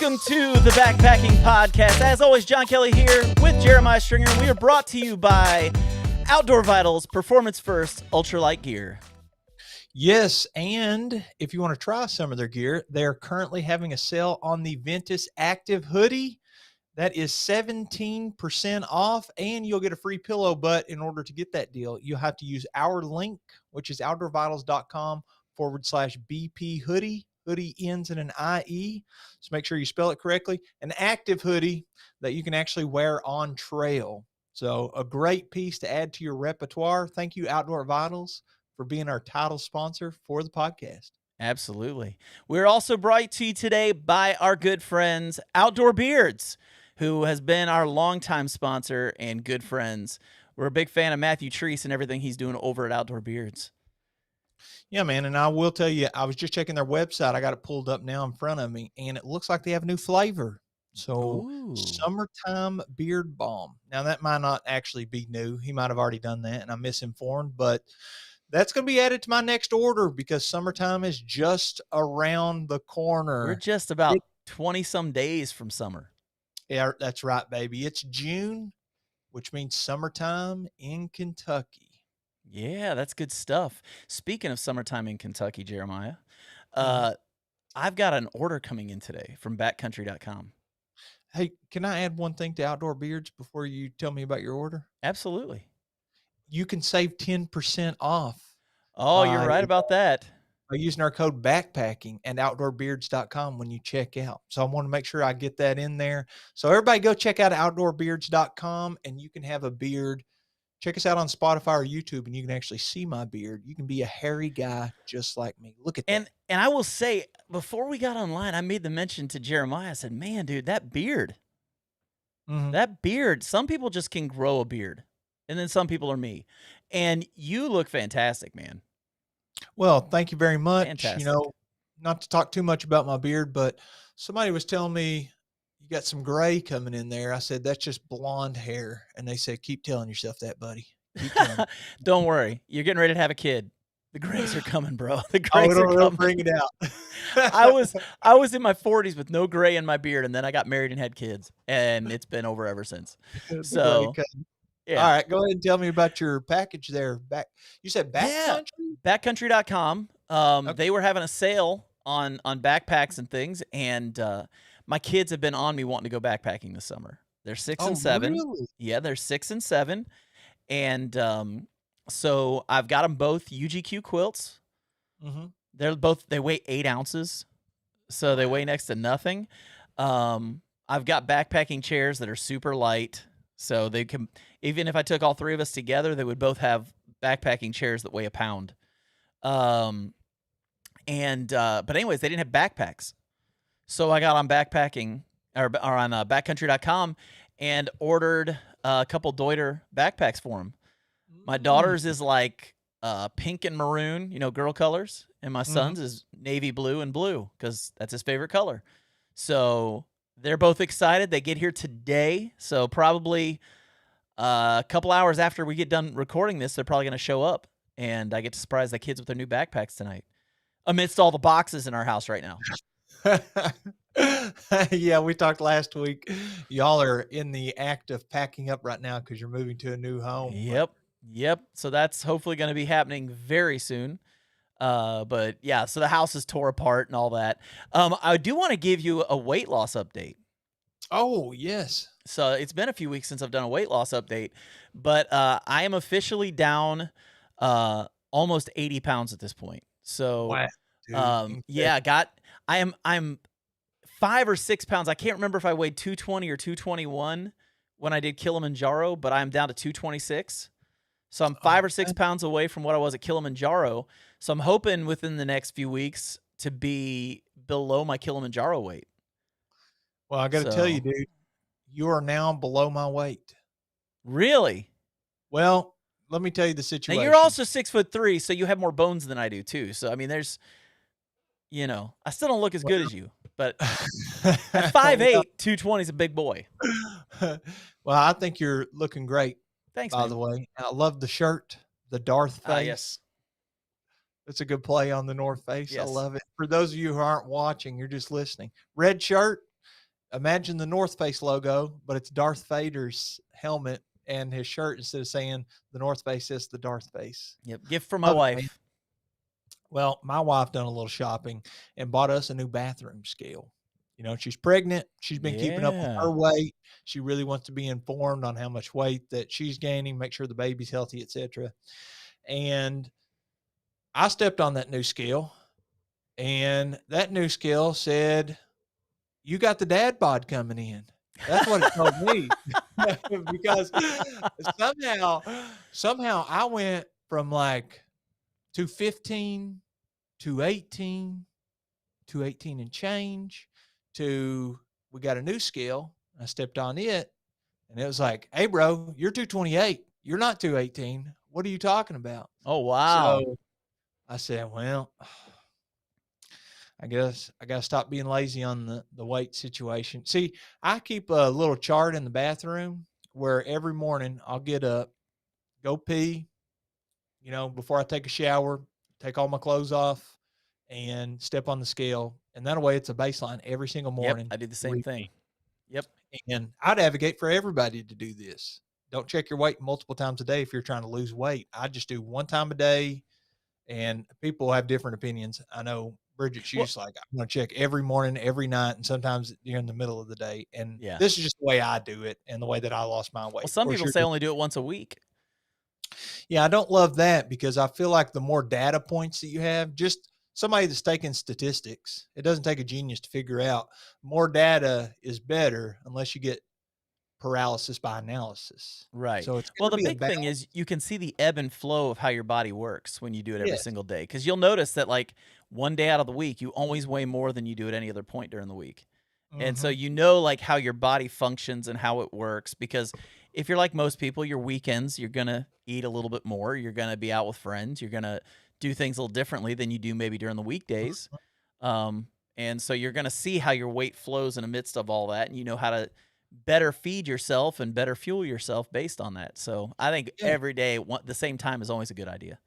Welcome to the Backpacking Podcast. As always, John Kelly here with Jeremiah Stringer. We are brought to you by Outdoor Vitals, Performance First, Ultralight Gear. Yes, and if you want to try some of their gear, they're currently having a sale on the Ventus Active Hoodie. That is 17% off, and you'll get a free pillow. But in order to get that deal, you'll have to use our link, which is outdoorvitals.com/BP hoodie. Hoodie ends in an IE, so make sure you spell it correctly. An active hoodie that you can actually wear on trail. So a great piece to add to your repertoire. Thank you, Outdoor Vitals, for being our title sponsor for the podcast. Absolutely. We're also brought to you today by our good friends, Outdoor Beards, who has been our longtime sponsor and good friends. We're a big fan of Matthew Treese and everything he's doing over at Outdoor Beards. Yeah, man. And I will tell you, I was just checking their website. I got it pulled up now in front of me, and it looks like they have a new flavor. So Ooh. Summertime Beard Balm. Now, that might not actually be new. He might have already done that, and I'm misinformed, but that's going to be added to my next order because summertime is just around the corner. We're just about 20-some days from summer. Yeah, that's right, baby. It's June, which means summertime in Kentucky. Yeah, that's good stuff. Speaking of summertime in Kentucky, Jeremiah, I've got an order coming in today from backcountry.com. Hey, can I add one thing to Outdoor Beards before you tell me about your order? Absolutely. You can save 10% off. Oh, you're right about that. By using our code backpacking at outdoorbeards.com when you check out. So I want to make sure I get that in there. So everybody go check out outdoorbeards.com and you can have a beard. Check us out on Spotify or YouTube and you can actually see my beard. You can be a hairy guy just like me. Look at that. And I will say, before we got online, I made the mention to Jeremiah. I said, man, dude, that beard, some people just can grow a beard. And then some people are me. And you look fantastic, man. Well, thank you very much. Fantastic. You know, not to talk too much about my beard, but somebody was telling me you got some gray coming in there. I said, that's just blonde hair. And they said, keep telling yourself that, buddy. Keep telling Don't worry. You're getting ready to have a kid. The grays are coming, bro. The grays are don't coming. bring it out. I was in my 40s with no gray in my beard, and then I got married and had kids, and it's been over ever since. So, yeah. All right, go ahead and tell me about your package there. You said Backcountry? Backcountry.com. They were having a sale on backpacks and things, and my kids have been on me wanting to go backpacking this summer. They're 6 and 7. Really? Yeah, they're 6 and 7. And so I've got them both UGQ quilts. They weigh 8 ounces, so they weigh next to nothing. I've got backpacking chairs that are super light, so they can, even if I took all 3 of us together, they would both have backpacking chairs that weigh a pound. But anyways, they didn't have backpacks, so I got on backpacking or on backcountry.com and ordered a couple Deuter backpacks for them. My daughter's is like pink and maroon, girl colors, and my son's is navy blue and blue because that's his favorite color. So they're both excited. They get here today, so probably a couple hours after we get done recording this, they're probably going to show up, and I get to surprise the kids with their new backpacks tonight, amidst all the boxes in our house right now. Yeah, we talked last week. Y'all are in the act of packing up right now because you're moving to a new home. Yep. So that's hopefully going to be happening very soon. But yeah, so the house is tore apart and all that. I do want to give you a weight loss update. Oh, yes. So it's been a few weeks since I've done a weight loss update, but I am officially down almost 80 pounds at this point. So wow, yeah, I'm 5 or 6 pounds. I can't remember if I weighed 220 or 221 when I did Kilimanjaro, but I'm down to 226. So I'm 5 or 6 pounds away from what I was at Kilimanjaro. So I'm hoping within the next few weeks to be below my Kilimanjaro weight. Well, I got to tell you, dude, you are now below my weight. Really? Well, let me tell you the situation. Now, you're also 6'3", so you have more bones than I do too. So I mean, there's, I still don't look as good as you, but at 5'8", 220 is a big boy. Well, I think you're looking great. Thanks, by the way. I love the shirt, the Darth face. Yes. It's a good play on the North Face. Yes. I love it. For those of you who aren't watching, you're just listening. Red shirt, imagine the North Face logo, but it's Darth Vader's helmet and his shirt. Instead of saying the North Face, says the Darth Face. Yep. Gift for my Love it, man. wife. Well, my wife done a little shopping and bought us a new bathroom scale. You know, she's pregnant. She's been keeping up with her Yeah. weight. She really wants to be informed on how much weight that she's gaining, make sure the baby's healthy, etc. And I stepped on that new scale, and that new scale said, "You got the dad bod coming in." That's what it told me. Because somehow I went from like 215 to 18 to 18 and change to we got a new scale. I stepped on it and it was like, "Hey bro, you're 228. You're not 218. What are you talking about?" Oh, wow. So I said, "Well, I guess I got to stop being lazy on the weight situation." See, I keep a little chart in the bathroom where every morning I'll get up, go pee, before I take a shower, take all my clothes off and step on the scale. And that way it's a baseline every single Yep. morning. I do the to same read thing. me. Yep. And I'd advocate for everybody to do this. Don't check your weight multiple times a day if you're trying to lose weight. I just do one time a day, and people have different opinions. I know Bridget, Well, she's like, I'm going to check every morning, every night, and sometimes you're in the middle of the day. And yeah. this is just the way I do it and the way that I lost my weight. Well, Of some course, people you're say only do it once a week. Yeah, I don't love that because I feel like the more data points that you have, just somebody that's taking statistics, it doesn't take a genius to figure out more data is better unless you get paralysis by analysis. Right. So it's Well, going to the be a big thing balance. is you can see the ebb and flow of how your body works when you do it every Yes. single day. Because you'll notice that, like, one day out of the week, you always weigh more than you do at any other point during the week. And so Hmm. like how your body functions and how it works. Because if you're like most people, your weekends, you're going to eat a little bit more. You're going to be out with friends. You're going to do things a little differently than you do maybe during the weekdays. And so you're going to see how your weight flows in the midst of all that. And you know how to better feed yourself and better fuel yourself based on that. So I think Yeah. every day, the same time is always a good idea.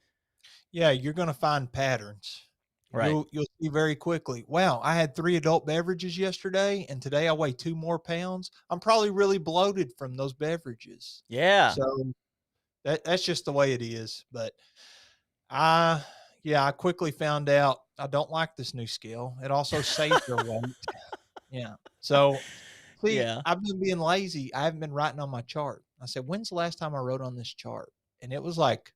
Yeah, you're going to find patterns. Right. You'll see very quickly. Wow, I had 3 adult beverages yesterday, and today I weigh 2 more pounds. I'm probably really bloated from those beverages. Yeah. So that's just the way it is. But I I quickly found out I don't like this new scale. It also saved their weight. Yeah. So see, Yeah. I've been being lazy. I haven't been writing on my chart. I said, when's the last time I wrote on this chart? And it was like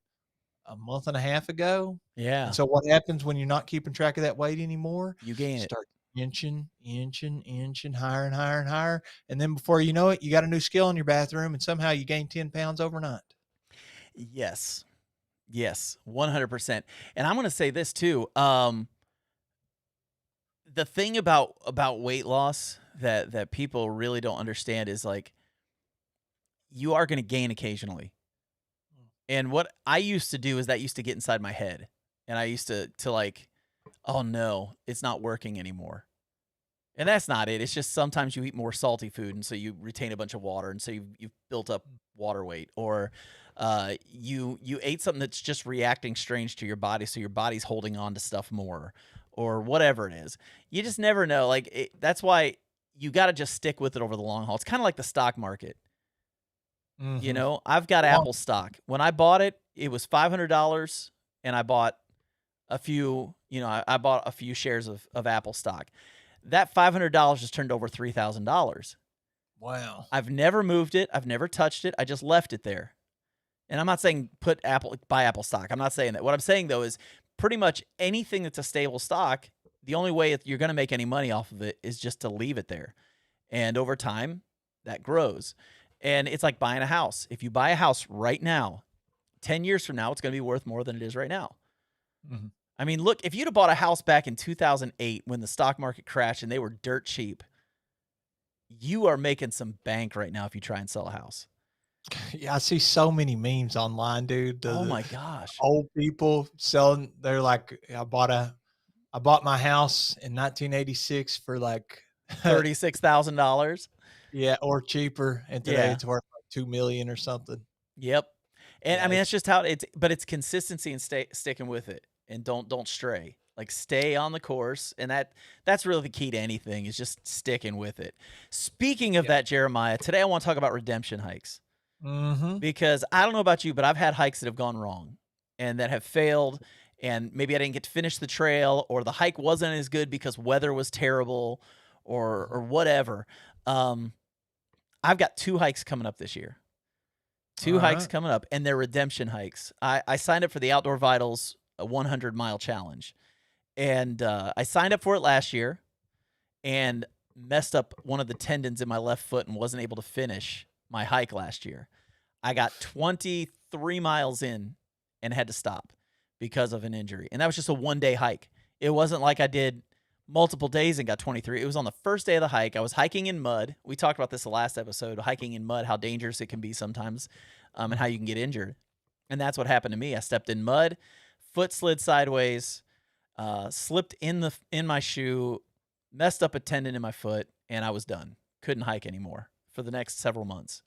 a month and a half ago. And Yeah. so what happens when you're not keeping track of that weight anymore? You You gain it. start inching higher and higher and higher. And then before you know it, you got a new scale in your bathroom and somehow you gain 10 pounds overnight. Yes. Yes. 100%. And I'm going to say this too. The thing about weight loss that people really don't understand is, like, you are going to gain occasionally. And what I used to do is that used to get inside my head, and I used to like, oh no, it's not working anymore. And that's not it. It's just sometimes you eat more salty food, and so you retain a bunch of water, and so you've built up water weight, or you ate something that's just reacting strange to your body, so your body's holding on to stuff more, or whatever it is. You just never know. Like that's why you got to just stick with it over the long haul. It's kind of like the stock market. You Mm-hmm. know, I've got Long, Apple stock. When I bought it, it was $500, and I bought a few. You know, I bought a few shares of Apple stock. That $500 just turned over $3,000. wow. I've never moved it. I've never touched it. I just left it there. And I'm not saying buy Apple stock. I'm not saying that. What I'm saying though is pretty much anything that's a stable stock, the only way you're going to make any money off of it is just to leave it there. And over time, that grows. And it's like buying a house. If you buy a house right now, 10 years from now, it's going to be worth more than it is right now. Mm-hmm. I mean, look, if you'd have bought a house back in 2008 when the stock market crashed and they were dirt cheap, you are making some bank right now if you try and sell a house. Yeah, I see so many memes online, dude. Oh The my gosh. old people selling, they're like, I bought my house in 1986 for like $36,000. yeah, or cheaper, and today Yeah. it's worth like 2 million or something. Yep. And I Yeah, mean, that's it's just how but it's consistency and sticking with it, and don't stray. Like stay on the course, and that's really the key to anything is just sticking with it. Speaking of Yeah. that, Jeremiah, today I want to talk about redemption hikes Mm-hmm. because I don't know about you, but I've had hikes that have gone wrong and that have failed, and maybe I didn't get to finish the trail, or the hike wasn't as good because weather was terrible, or whatever. Um, I've got 2 hikes coming up this year. All 2 hikes right. coming up, and they're redemption hikes. I signed up for the Outdoor Vitals 100-mile challenge, and I signed up for it last year and messed up one of the tendons in my left foot and wasn't able to finish my hike last year. I got 23 miles in and had to stop because of an injury. And that was just a 1-day hike. It wasn't like I did multiple days and got 23. It was on the first day of the hike. I was hiking in mud. We talked about this the last episode, hiking in mud, how dangerous it can be sometimes, and how you can get injured. And that's what happened to me. I stepped in mud, foot slid sideways, slipped in my shoe, messed up a tendon in my foot, and I was done. Couldn't hike anymore for the next several months.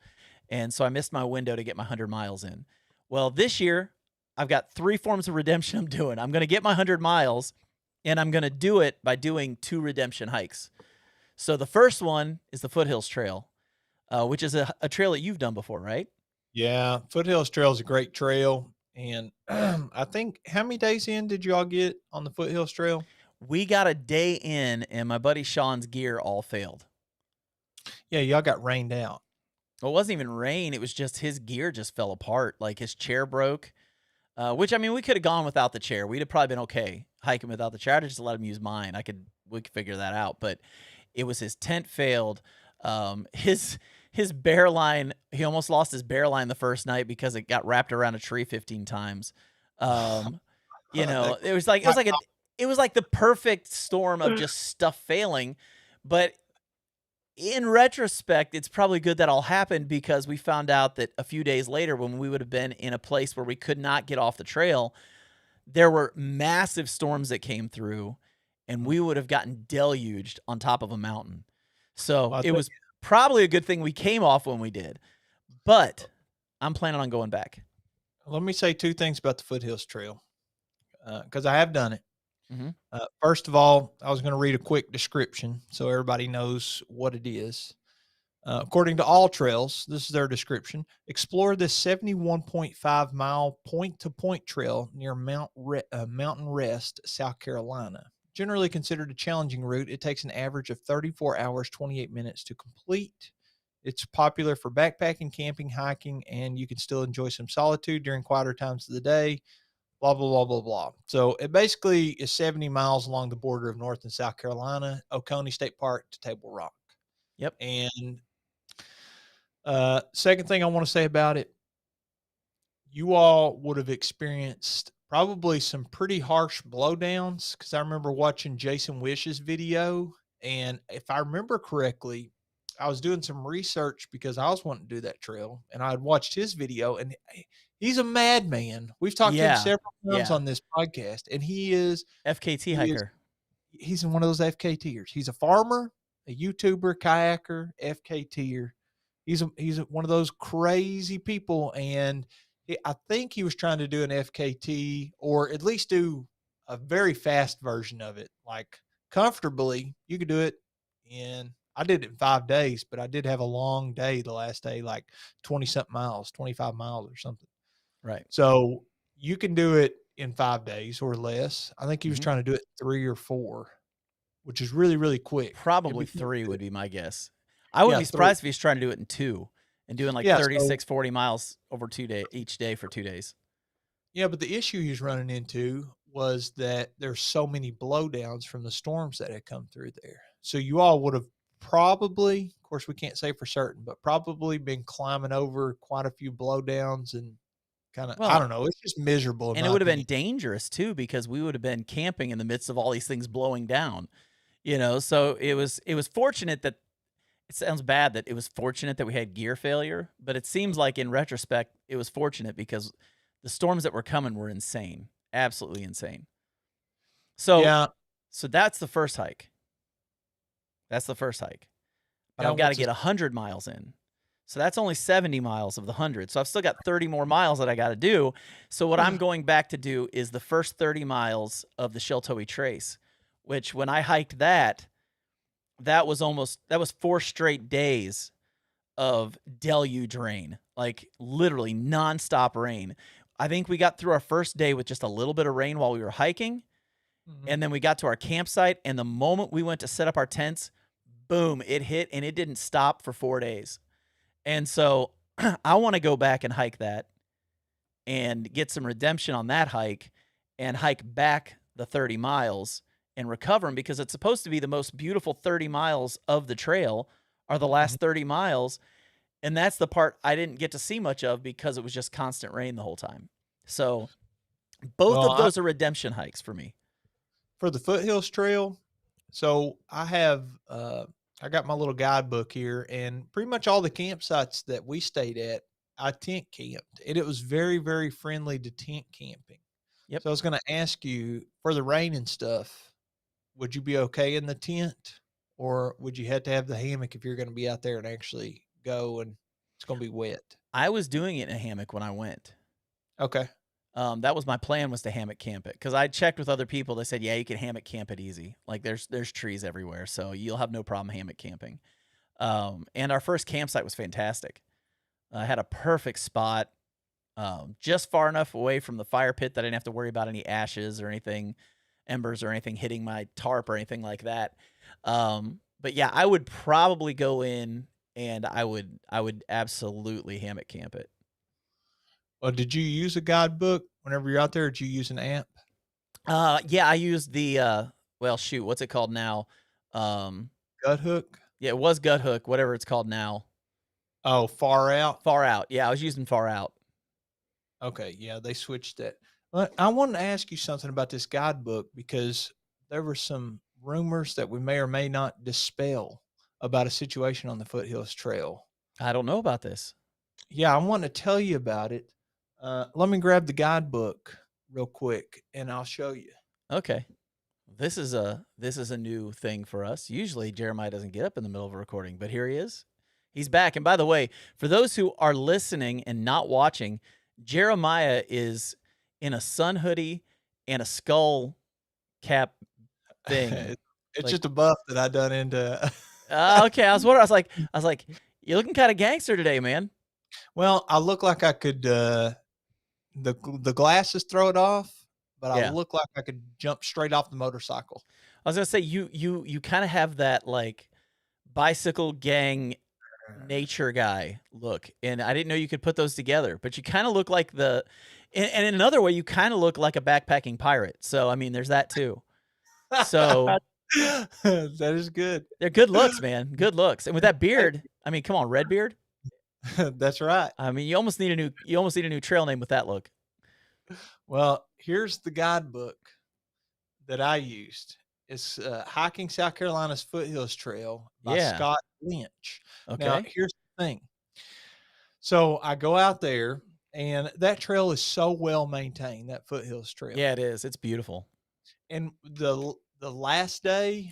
And so I missed my window to get my 100 miles in. Well, this year, I've got 3 forms of redemption I'm doing. I'm going to get my 100 miles, and I'm going to do it by doing 2 redemption hikes. So the first one is the Foothills Trail, which is a trail that you've done before, right? Yeah. Foothills Trail is a great trail. And I think, how many days in did you all get on the Foothills Trail? We got a day in, and my buddy Sean's gear all failed. Yeah, y'all got rained out. Well, it wasn't even rain. It was just his gear just fell apart. Like his chair broke, which, I mean, we could have gone without the chair. We'd have probably been okay hiking without the chair. I'd just let him use mine. We could figure that out. But it was his tent failed. His bear line, he almost lost his bear line the first night because it got wrapped around a tree 15 times. You know, it was like the perfect storm of just stuff failing. But in retrospect, it's probably good that all happened because we found out that a few days later, when we would have been in a place where we could not get off the trail, there were massive storms that came through, and we would have gotten deluged on top of a mountain. So Well, I it think- was probably a good thing we came off when we did. But I'm planning on going back. Let me say 2 things about the Foothills Trail, because I have done it. Mhm. First of all, I was going to read a quick description so everybody knows what it is. According to All Trails, this is their description. Explore this 71.5 mile point to point trail near Mountain Rest, South Carolina. Generally considered a challenging route, it takes an average of 34 hours, 28 minutes to complete. It's popular for backpacking, camping, hiking, and you can still enjoy some solitude during quieter times of the day. Blah, blah, blah, blah, blah. So it basically is 70 miles along the border of North and South Carolina, Oconee State Park to Table Rock. Yep. And second thing I want to say about it, you all would have experienced probably some pretty harsh blowdowns, because I remember watching Jason Wish's video. And if I remember correctly, I was doing some research because I was wanting to do that trail, and I had watched his video, and he's a madman. We've talked to him Yeah, several times yeah. on this podcast, and he's FKT hiker. one of those FKTers. He's a farmer, a YouTuber, kayaker, FKTer. He's one of those crazy people, and I think he was trying to do an FKT, or at least do a very fast version of it, like comfortably. You could do it in. I did it in 5 days, but I did have a long day the last day, like 20 something miles, 25 miles or something. Right. So you can do it in 5 days or less. I think he was Mhm. trying to do it 3 or 4, which is really, really quick. Probably It'd be 3 good. would be my guess. I wouldn't Yeah, be 3. surprised if he's trying to do it in 2 and doing like Yeah, so 36, 40 miles over each day for 2 days. yeah, but the issue he was running into was that there's so many blowdowns from the storms that had come through there. So you all would have probably, of course, we can't say for certain, but probably been climbing over quite a few blowdowns and kind of, I Well, don't know, it's just miserable. In and it my would have been opinion. dangerous too because we would have been camping in the midst of all these things blowing down. So it was fortunate that it sounds bad that it was fortunate that we had gear failure, but it seems like in retrospect it was fortunate because the storms that were coming were insane. Absolutely insane. So Yeah. so that's the first hike. That's the first hike. But Yeah, I've got to what's get the 100 miles in. So that's only 70 miles of the 100. So I've still got 30 more miles that I got to do. So what I'm going back to do is the first 30 miles of the Sheltowee Trace, which when I hiked that, that was 4 straight days of deluge rain, like literally nonstop rain. I think we got through our first day with just a little bit of rain while we were hiking. And then we got to our campsite, and the moment we went to set up our tents, boom, it hit, and it didn't stop for 4 days. And so I want to go back and hike that and get some redemption on that hike and hike back the 30 miles and recover them, because it's supposed to be the most beautiful 30 miles of the trail are the last 30 miles. And that's the part I didn't get to see much of because it was just constant rain the whole time. So both of those are redemption hikes for me. For the Foothills Trail, so I got my little guidebook here, and pretty much all the campsites that we stayed at, I tent camped, and it was very, very friendly to tent camping. Yep. So I was going to ask you, for the rain and stuff, would you be okay in the tent, or would you have to have the hammock if you're going to be out there and actually go and it's going to be wet? I was doing it in a hammock when I went. Okay. That was my plan, was to hammock camp it, because I checked with other people. They said, yeah, you can hammock camp it easy. Like there's trees everywhere, so you'll have no problem hammock camping. And our first campsite was fantastic. I had a perfect spot, just far enough away from the fire pit that I didn't have to worry about any ashes or anything, embers or anything hitting my tarp or anything like that. But yeah, I would probably go in and I would absolutely hammock camp it. Well, did you use a guidebook whenever you're out there, or did you use an app? Yeah, I used the well, shoot, what's it called now? Guthook? Yeah, it was Guthook, whatever it's called now. Oh, Far Out? Far Out. Yeah, I was using Far Out. Okay, yeah, they switched it. But I wanted to ask you something about this guidebook, because there were some rumors that we may or may not dispel about a situation on the Foothills Trail. I don't know about this. Yeah, I want to tell you about it. Let me grab the guidebook real quick, and I'll show you. Okay. This is a new thing for us. Usually Jeremiah doesn't get up in the middle of a recording, but here he is. He's back. And by the way, for those who are listening and not watching, Jeremiah is in a sun hoodie and a skull cap thing. It's just a buff that I done into. Okay, I was wondering. I was like, you're looking kind of gangster today, man. Well, I look like I could the glasses throw it off, but I look like I could jump straight off the motorcycle. I was gonna say you kind of have that like bicycle gang nature guy look, and I didn't know you could put those together. But you kind of look like and in another way, you kind of look like a backpacking pirate. So I mean, there's that too. So that is good. They're good looks, man. Good looks, and with that beard, I mean, come on, red beard. That's right. I mean, you almost need a new trail name with that look. Well, here's the guidebook that I used. It's Hiking South Carolina's Foothills Trail by Scott Lynch. Okay. Now, here's the thing. So I go out there, and that trail is so well maintained, that Foothills Trail. Yeah, it is. It's beautiful. And the last day,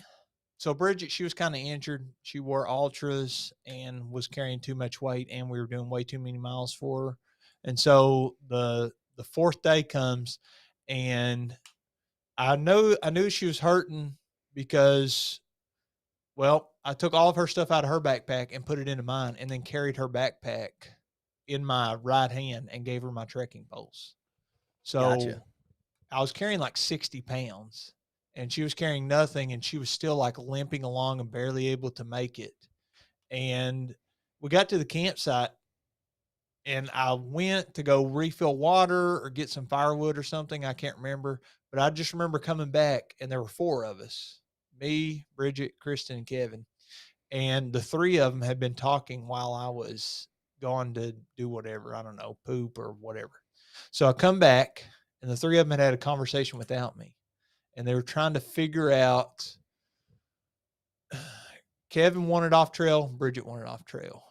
so Bridget, she was kind of injured. She wore ultras and was carrying too much weight, and we were doing way too many miles for her. And so the fourth day comes, and I knew she was hurting because, well, I took all of her stuff out of her backpack and put it into mine, and then carried her backpack in my right hand and gave her my trekking poles. So Gotcha. I was carrying like 60 pounds, and she was carrying nothing, and she was still like limping along and barely able to make it. And we got to the campsite, and I went to go refill water or get some firewood or something. I can't remember, but I just remember coming back, and there were 4 of us, me, Bridget, Kristen, and Kevin. And the 3 of them had been talking while I was gone to do whatever, I don't know, poop or whatever. So I come back, and the 3 of them had a conversation without me, and they were trying to figure out. Kevin wanted off trail, Bridget wanted off trail.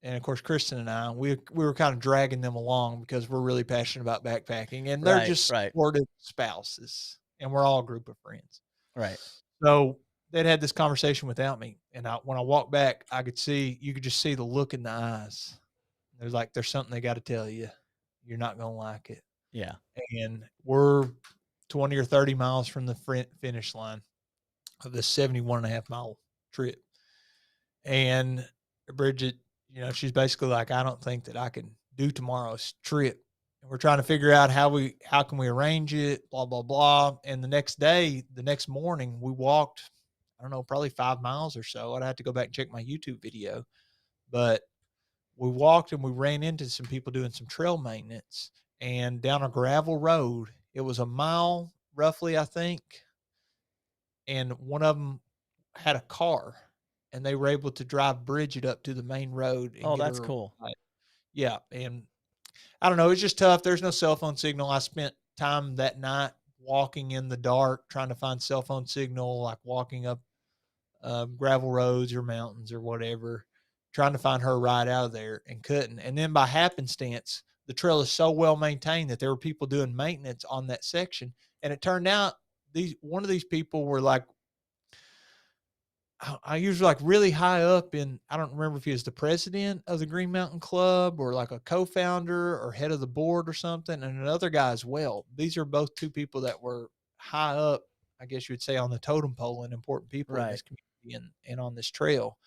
And of course, Kristen and I, we were kind of dragging them along because we're really passionate about backpacking, and they're just supportive spouses, and we're all a group of friends. Right. So they'd had this conversation without me, and when I walked back, you could just see the look in the eyes. There's like, there's something they got to tell you. You're not gonna like it. Yeah. And we're 20 or 30 miles from the finish line of this 71.5 mile trip. And Bridget, she's basically like, I don't think that I can do tomorrow's trip. And we're trying to figure out how can we arrange it, blah, blah, blah. And the next morning, we walked, I don't know, probably 5 miles or so. I'd have to go back and check my YouTube video. But we walked and we ran into some people doing some trail maintenance, and down a gravel road, it was a mile roughly, I think. And one of them had a car, and they were able to drive Bridget up to the main road. And Oh, get that's her cool. right. Yeah. And I don't know, it's just tough. There's no cell phone signal. I spent time that night walking in the dark, trying to find cell phone signal, like walking up gravel roads or mountains or whatever, trying to find her ride out of there, and couldn't. And then by happenstance, the trail is so well maintained that there were people doing maintenance on that section. And it turned out one of these people were like, I usually like really high up in, I don't remember if he was the president of the Green Mountain Club or like a co-founder or head of the board or something, and another guy as well. These are both two people that were high up, I guess you would say, on the totem pole and important people in this community and on this trail.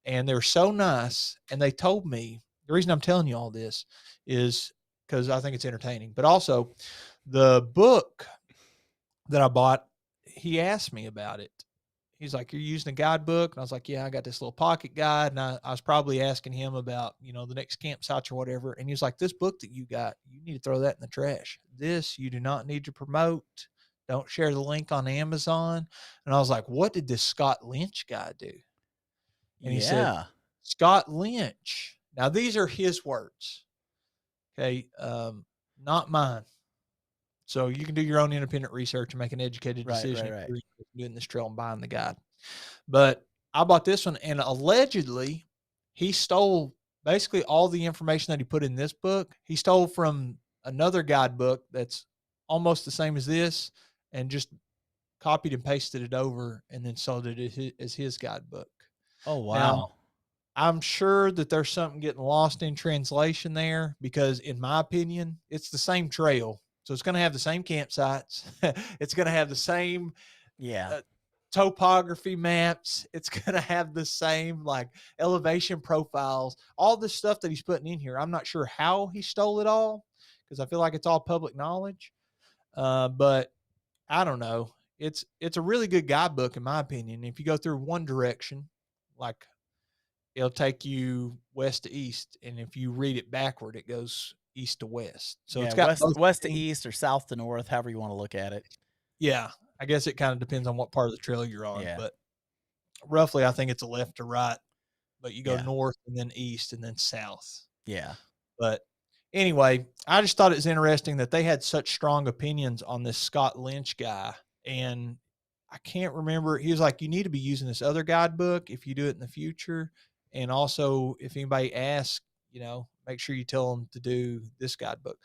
And they were so nice. And they told me, the reason I'm telling you all this is because I think it's entertaining, but also the book that I bought, he asked me about it. He's like, you're using a guidebook? And I was like, yeah, I got this little pocket guide. And I was probably asking him about, the next campsites or whatever. And he was like, this book that you got, you need to throw that in the trash. This you do not need to promote. Don't share the link on Amazon. And I was like, what did this Scott Lynch guy do? And he said, Scott Lynch. Now, these are his words. Okay. Not mine. So you can do your own independent research and make an educated decision if you're doing this trail and buying the guide. But I bought this one, and allegedly he stole basically all the information that he put in this book. He stole from another guidebook that's almost the same as this, and just copied and pasted it over and then sold it as his guidebook. Oh, wow. Now, I'm sure that there's something getting lost in translation there, because in my opinion, it's the same trail. So it's going to have the same campsites. It's going to have the same topography maps. It's going to have the same like elevation profiles, all this stuff that he's putting in here. I'm not sure how he stole it all, because I feel like it's all public knowledge. But I don't know. It's a really good guidebook in my opinion. If you go through one direction, like it'll take you west to east, and if you read it backward, it goes east to west. So it's got west to east or south to north, however you want to look at it. Yeah, I guess it kind of depends on what part of the trail you're on, but roughly I think it's a left to right, but you go north and then east and then south. Yeah. But anyway, I just thought it was interesting that they had such strong opinions on this Scott Lynch guy. And I can't remember. He was like, you need to be using this other guidebook if you do it in the future. And also, if anybody asks, make sure you tell them to do this guidebook.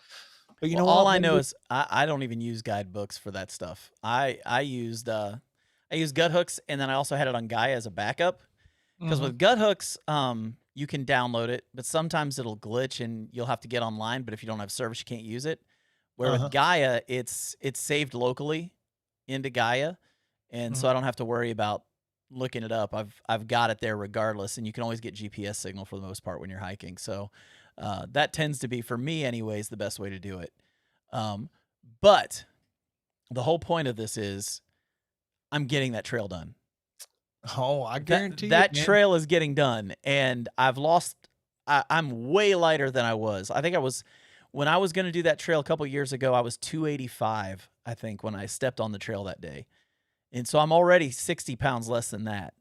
But all I know is I don't even use guidebooks for that stuff. I used gut hooks, and then I also had it on Gaia as a backup, because with gut hooks, you can download it, but sometimes it'll glitch and you'll have to get online. But if you don't have service, you can't use it. Where with Gaia, it's saved locally into Gaia, and so I don't have to worry about looking it up. I've got it there regardless, and you can always get GPS signal for the most part when you're hiking. So that tends to be, for me anyways, the best way to do it. But the whole point of this is I'm getting that trail done. Oh, I guarantee that trail is getting done, and I'm way lighter than I was. I think when I was going to do that trail a couple years ago, I was 285, I think, when I stepped on the trail that day. And so I'm already 60 pounds less than that.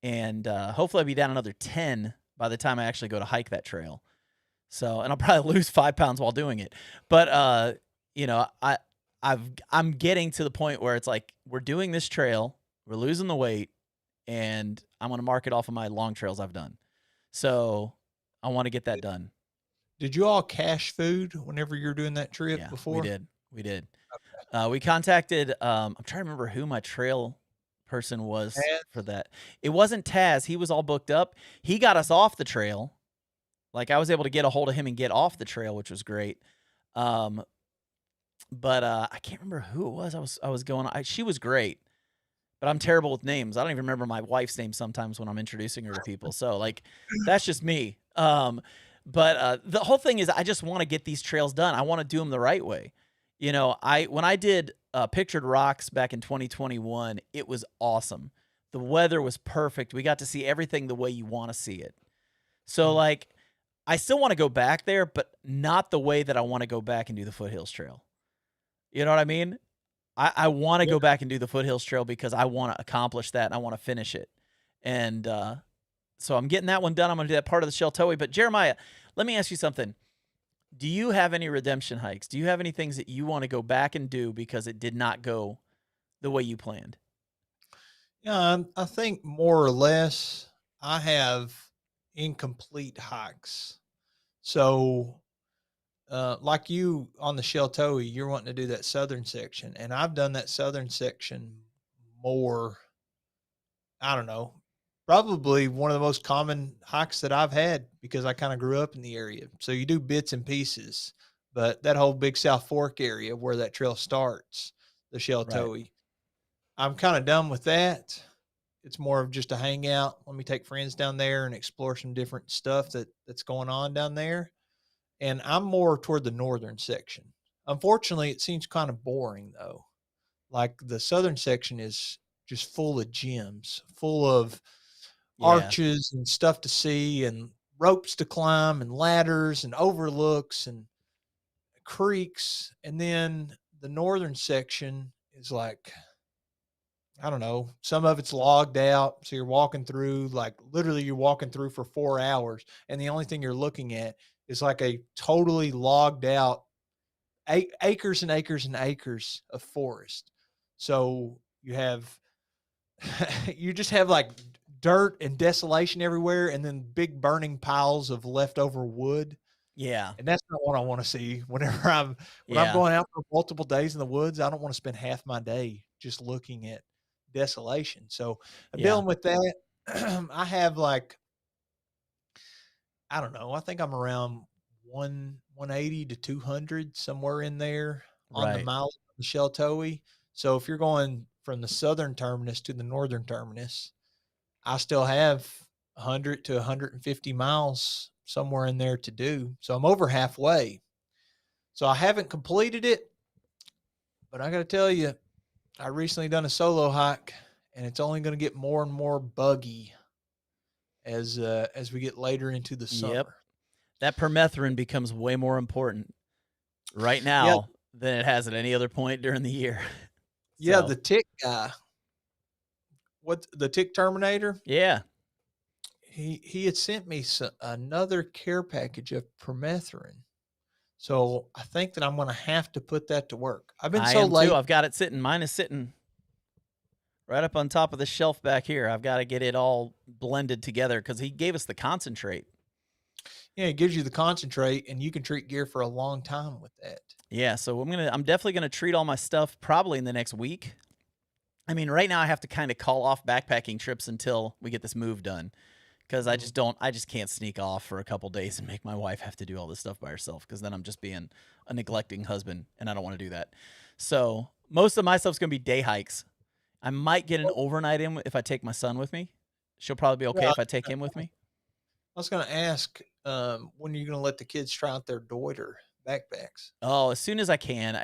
And hopefully I'll be down another 10 by the time I actually go to hike that trail. So, and I'll probably lose 5 pounds while doing it. But, I'm getting to the point where it's like, we're doing this trail, we're losing the weight, and I'm going to mark it off of my long trails I've done. So I want to get that done. Did you all cache food whenever you're doing that trip before? We did. We contacted, I'm trying to remember who my trail person was And for that. It wasn't Taz. He was all booked up. He got us off the trail. Like, I was able to get a hold of him and get off the trail, which was great. But I can't remember who it was. I was going. She was great, but I'm terrible with names. I don't even remember my wife's name sometimes when I'm introducing her to people. So like, that's just me. But the whole thing is, I just want to get these trails done. I want to do them the right way. You know, when I did Pictured Rocks back in 2021, it was awesome. The weather was perfect. We got to see everything the way you want to see it. So like, I still want to go back there, but not the way that I want to go back and do the Foothills Trail. You know what I mean? I want to go back and do the Foothills Trail because I want to accomplish that and I want to finish it. And so I'm getting that one done. I'm going to do that part of the Sheltowee. But Jeremiah, let me ask you something. Do you have any redemption hikes? Do you have any things that you want to go back and do because it did not go the way you planned? Yeah, I think more or less I have incomplete hikes. So, like you on the Sheltowee, you're wanting to do that southern section, and I've done that southern section more. I don't know, probably one of the most common hikes that I've had because I kind of grew up in the area. So you do bits and pieces, but that whole Big South Fork area where that trail starts, the Right. Sheltowee, I'm kind of done with that. It's more of just a hangout. Let me take friends down there and explore some different stuff that's going on down there. And I'm more toward the northern section. Unfortunately, it seems kind of boring though. Like the southern section is just full of gems, full of Yeah. arches and stuff to see and ropes to climb and ladders and overlooks and creeks. And then the northern section is like, I don't know, some of it's logged out. So you're walking through, like literally you're walking through for 4 hours. And the only thing you're looking at is like a totally logged out acres and acres and acres of forest. So you have, you just have like dirt and desolation everywhere and then big burning piles of leftover wood. Yeah. And that's not what I want to see whenever when I'm Yeah. going out for multiple days in the woods. I don't want to spend half my day just looking at desolation. So I'm Yeah. dealing with that. I have like, I don't know, I think I'm around 180 to 200 somewhere in there on the Right. mile of the Sheltowee. So if you're going from the southern terminus to the northern terminus, I still have 100 to 150 miles somewhere in there to do. So I'm over halfway. So I haven't completed it, but I got to tell you, I recently done a solo hike, and it's only going to get more and more buggy as we get later into the Yep. summer. That permethrin becomes way more important right Yeah, now than it has at any other point during the year. yeah. So, The tick guy, what the tick terminator? yeah. He had sent me another care package of permethrin. So I think that I'm going to have to put that to work. I've been I so am too. late. I've got it sitting. Mine is sitting right up on top of the shelf back here. I've got to get it all blended together because he gave us the concentrate. Yeah, it gives you the concentrate, and you can treat gear for a long time with that. Yeah, so I'm definitely gonna treat all my stuff probably in the next week. I mean, right now I have to kind of call off backpacking trips until we get this move done because I just can't sneak off for a couple days and make my wife have to do all this stuff by herself because then I'm just being a neglecting husband and I don't want to do that. So most of my stuff's gonna be day hikes. I might get an overnight in if I take my son with me. She'll probably be okay Yeah, if I take him with me. I was going to ask, when are you going to let the kids try out their Deuter backpacks? Oh, as soon as I can.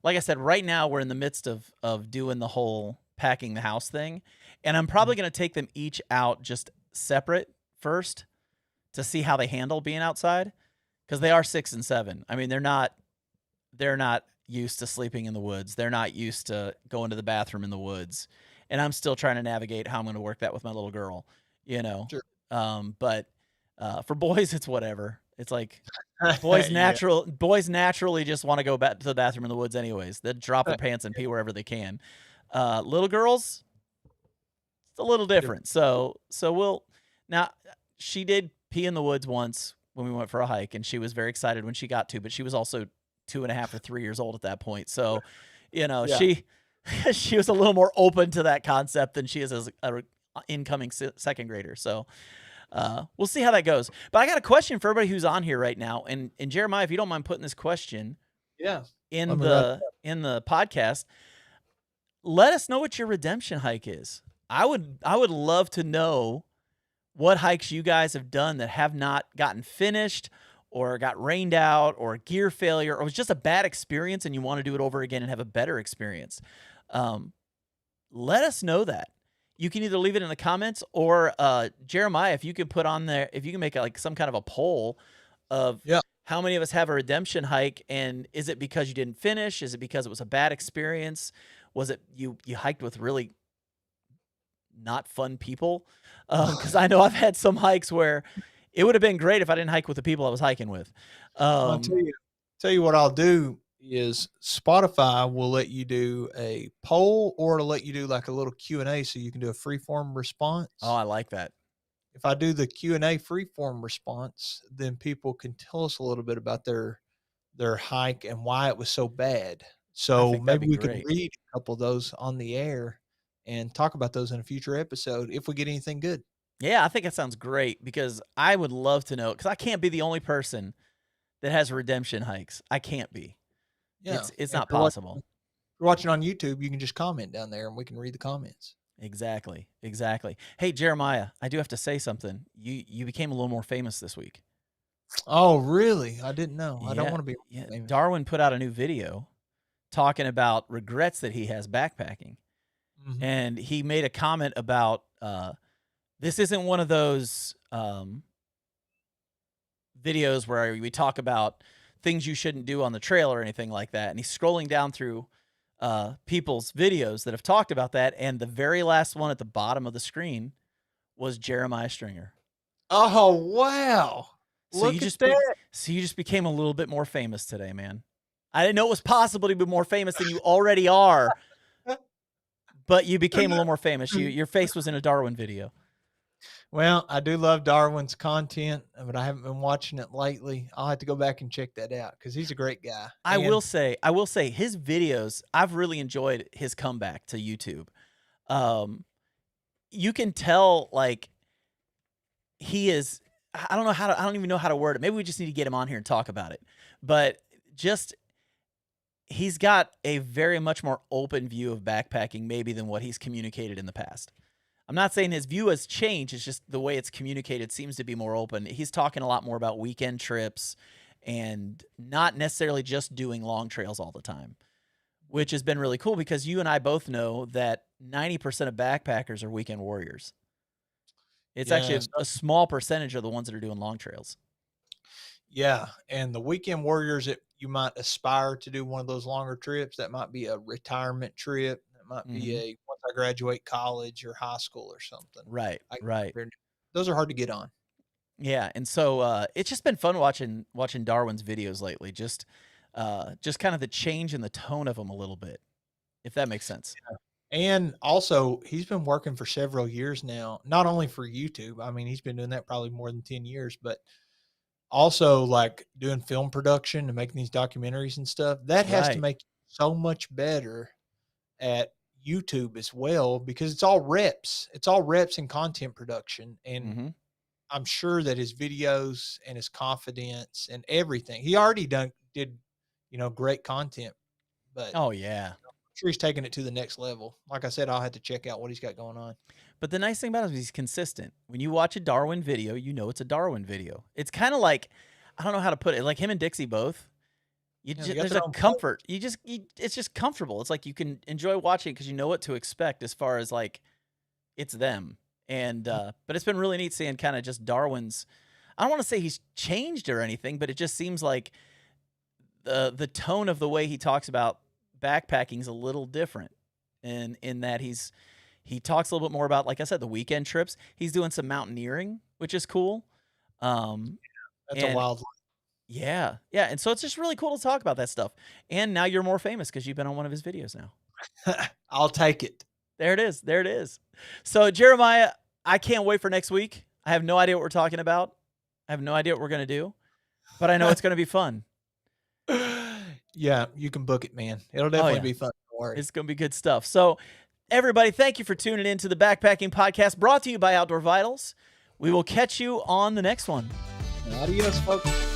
Like I said, right now we're in the midst of doing the whole packing the house thing, and I'm Mhm. probably going to take them each out just separate first to see how they handle being outside because they are 6 and 7. I mean, they're not used to sleeping in the woods. They're not used to going to the bathroom in the woods, and I'm still trying to navigate how I'm going to work that with my little girl. You know, Sure. but for boys, it's whatever. It's like Yeah. boys naturally just want to go back to the bathroom in the woods anyways. They drop their pants and pee wherever they can. Little girls, it's a little different. So we'll now she did pee in the woods once when we went for a hike, and she was very excited when she got to, but she was also 2.5 or 3 years old at that point. So, Yeah. she she was a little more open to that concept than she is as a incoming second grader. So we'll see how that goes. But I got a question for everybody who's on here right now. And Jeremiah, if you don't mind putting this question Yeah. in the podcast, let us know what your redemption hike is. I would love to know what hikes you guys have done that have not gotten finished or got rained out or gear failure or was just a bad experience and you want to do it over again and have a better experience. Let us know that. You can either leave it in the comments or Jeremiah, if you can put on there, if you can make like some kind of a poll of how many of us have a redemption hike, and is it because you didn't finish? Is it because it was a bad experience? Was it you hiked with really not fun people? Because I know I've had some hikes where it would have been great if I didn't hike with the people I was hiking with. I'll tell you what I'll do is Spotify will let you do a poll or it'll let you do like a little Q&A so you can do a free form response. Oh, I like that. If I do the Q&A free form response, then people can tell us a little bit about their hike and why it was so bad. So maybe we can read a couple of those on the air and talk about those in a future episode if we get anything good. Yeah, I think that sounds great because I would love to know, because I can't be the only person that has redemption hikes. I can't be. Yeah, it's not possible. If you're watching on YouTube, you can just comment down there and we can read the comments. Exactly. Hey, Jeremiah, I do have to say something. You became a little more famous this week. Oh, really? I didn't know. I don't want to be famous. Darwin put out a new video talking about regrets that he has backpacking. Mm-hmm. And he made a comment about this isn't one of those videos where we talk about things you shouldn't do on the trail or anything like that. And he's scrolling down through people's videos that have talked about that. And the very last one at the bottom of the screen was Jeremiah Stringer. Oh, wow. So you just became a little bit more famous today, man. I didn't know it was possible to be more famous than you already are, but you became a little more famous. Your face was in a Darwin video. Well, I do love Darwin's content, but I haven't been watching it lately. I'll have to go back and check that out because he's a great guy. I will say his videos, I've really enjoyed his comeback to YouTube. You can tell like he is, I don't even know how to word it. Maybe we just need to get him on here and talk about it. But just, he's got a very much more open view of backpacking maybe than what he's communicated in the past. I'm not saying his view has changed. It's just the way it's communicated seems to be more open. He's talking a lot more about weekend trips and not necessarily just doing long trails all the time, which has been really cool because you and I both know that 90% of backpackers are weekend warriors. It's actually a small percentage of the ones that are doing long trails. Yeah, and the weekend warriors that you might aspire to do one of those longer trips, that might be a retirement trip. Might be once I graduate college or high school or something. Right. Those are hard to get on. Yeah, and so it's just been fun watching Darwin's videos lately. Just kind of the change in the tone of them a little bit, if that makes sense. Yeah. And also, he's been working for several years now, not only for YouTube. I mean, he's been doing that probably more than 10 years, but also like doing film production and making these documentaries and stuff. That has to make you so much better at YouTube as well, because it's all reps. It's all reps and content production. And I'm sure that his videos and his confidence and everything, he already did, great content, but oh yeah, I'm sure he's taking it to the next level. Like I said, I'll have to check out what he's got going on. But the nice thing about him is he's consistent. When you watch a Darwin video, you know it's a Darwin video. It's kind of like, I don't know how to put it, like him and Dixie both. There's a comfort. It's just comfortable. It's like you can enjoy watching because you know what to expect as far as like it's them. And but it's been really neat seeing kind of just Darwin's. I don't want to say he's changed or anything, but it just seems like the tone of the way he talks about backpacking is a little different. And in that he talks a little bit more about, like I said, the weekend trips. He's doing some mountaineering, which is cool. That's a wild life. Yeah. And so it's just really cool to talk about that stuff. And now you're more famous because you've been on one of his videos now. I'll take it. There it is. So Jeremiah, I can't wait for next week. I have no idea what we're talking about. I have no idea what we're going to do, but I know it's going to be fun. Yeah, you can book it, man. It'll definitely be fun to worry. It's going to be good stuff. So, everybody, thank you for tuning in to the Backpacking Podcast brought to you by Outdoor Vitals. We will catch you on the next one. Adios, folks.